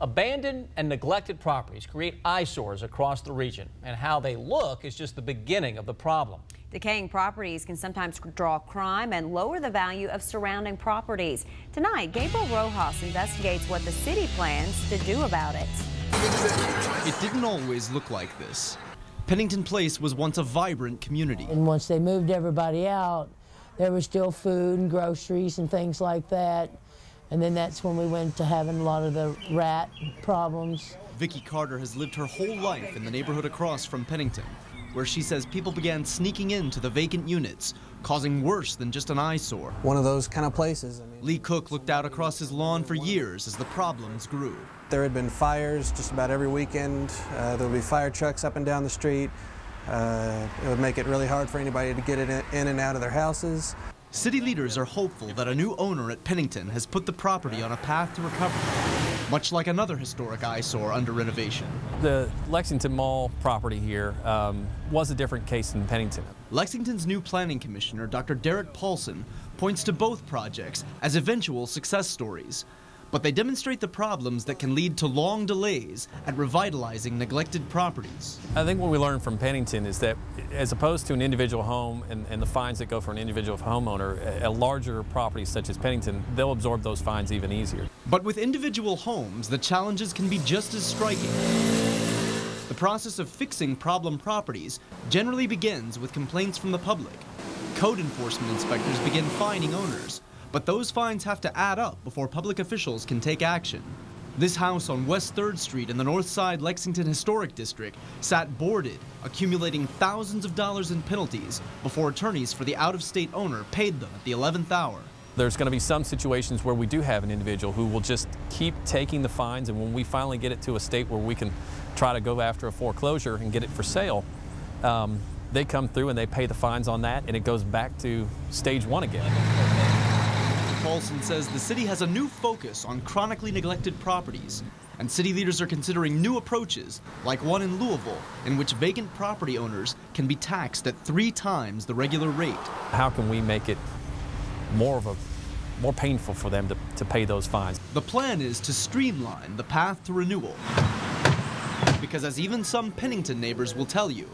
Abandoned and neglected properties create eyesores across the region, and how they look is just the beginning of the problem. Decaying properties can sometimes draw crime and lower the value of surrounding properties. Tonight, Gabriel Roxas investigates what the city plans to do about it. It didn't always look like this. Pennington Place was once a vibrant community. And once they moved everybody out, there was still food and groceries and things like that. And then that's when we went to having a lot of the rat problems. Vicki Carter has lived her whole life in the neighborhood across from Pennington, where she says people began sneaking into the vacant units, causing worse than just an eyesore. One of those kind of places. Lee Cook looked out across his lawn for years as the problems grew. There had been fires just about every weekend. There would be fire trucks up and down the street. It would make it really hard for anybody to get it in and out of their houses. City leaders are hopeful that a new owner at Pennington has put the property on a path to recovery, much like another historic eyesore under renovation. The Lexington Mall property here was a different case than Pennington. Lexington's new planning commissioner, Dr. Derek Paulson, points to both projects as eventual success stories. But they demonstrate the problems that can lead to long delays at revitalizing neglected properties. I think what we learned from Pennington is that as opposed to an individual home and the fines that go for an individual homeowner, a larger property such as Pennington, they'll absorb those fines even easier. But with individual homes, the challenges can be just as striking. The process of fixing problem properties generally begins with complaints from the public. Code enforcement inspectors begin fining owners. But those fines have to add up before public officials can take action. This house on West 3rd Street in the North Side Lexington Historic District sat boarded, accumulating thousands of dollars in penalties before attorneys for the out-of-state owner paid them at the 11th hour. There's going to be some situations where we do have an individual who will just keep taking the fines, and when we finally get it to a state where we can try to go after a foreclosure and get it for sale, they come through and they pay the fines on that, and it goes back to stage one again. Paulson says the city has a new focus on chronically neglected properties, and city leaders are considering new approaches, like one in Louisville, in which vacant property owners can be taxed at 3 times the regular rate. How can we make it more painful for them to pay those fines? The plan is to streamline the path to renewal, because as even some Pennington neighbors will tell you,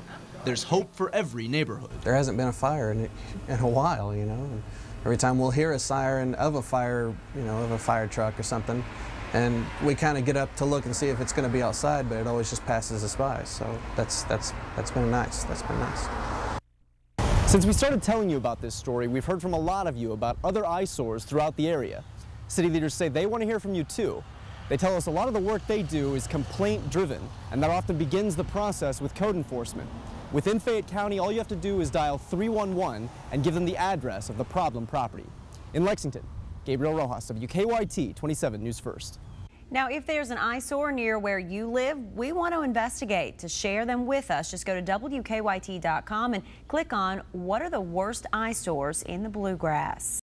there's hope for every neighborhood. There hasn't been a fire in a while, you know. Every time we'll hear a siren of a fire, you know, of a fire truck or something, and we kind of get up to look and see if it's going to be outside, but it always just passes us by. So that's been nice. That's been nice. Since we started telling you about this story, we've heard from a lot of you about other eyesores throughout the area. City leaders say they want to hear from you too. They tell us a lot of the work they do is complaint-driven, and that often begins the process with code enforcement. Within Fayette County, all you have to do is dial 311 and give them the address of the problem property. In Lexington, Gabriel Roxas, WKYT 27 News First. Now, if there's an eyesore near where you live, we want to investigate. To share them with us, just go to WKYT.com and click on What are the worst eyesores in the Bluegrass?